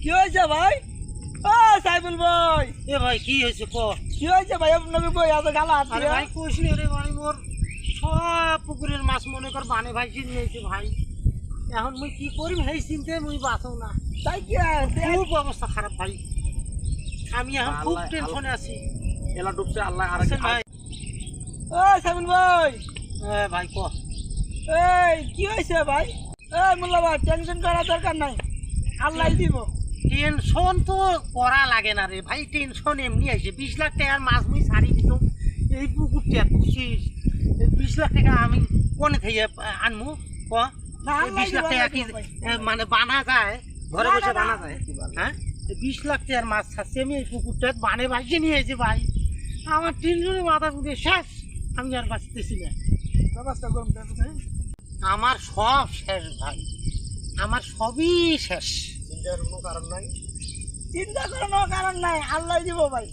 কি হয়েছে ভাই? ও সাইফুল ভাই, এ ভাই কি হয়েছে ক? কি হয়েছে ভাই? আপনাকে কই এত গালা আরে হাত ভাই কইস নি রে ভাই, মোর সব পুকুরের মাছ মনে কর বানে ভাই চিন নিয়েছে ভাই। এখন মুই কি করি সেই চিন্তে মুই বাঁচো না। তাই কি খুব অবস্থা খারাপ ভাই, আমি এখন খুব টেনশনে আছি। এলা ডুবছে আল্লাহ আর আচ্ছা ভাই, ও সাইফুল ভাই, এ ভাই ক। এই কি হয়েছে ভাই? এই মোল্লা ভাই, টেনশন করার দরকার নাই, আল্লাহ দিব। টেনশন তো করা লাগে না রে ভাই, টেনশন এমনি আইছে। 20 লাখ টাকার মাছ মুই ছাড়ি দিত এই পুকুরটা, বুঝছিস? 20 লাখ টাকা আমি কোনে থেকে আনমু ক? না, আল্লাহ 20 লাখ দিব, টাকা কি আল্লাহ দিব ভাই। মানে বানা যায়? ঘরে না, বসে না, বানা না। যায়? হ্যাঁ, 20 লাখ টাকার মাছ ছাড়ছি আমি এই পুকুরটা, বানে ভাইকে নিয়েছে ভাই। আমার টেনশনে মাথা ঘুরে শেষ, আমি আর বাঁচতেছি না। ব্যবস্থা করুন তাই। আমার সব শেষ ভাই, আমার সবই শেষ। চিন্তার কোনো কারণ নাই। চিন্তা করার কারণ নাই, আল্লাহ দিব ভাই।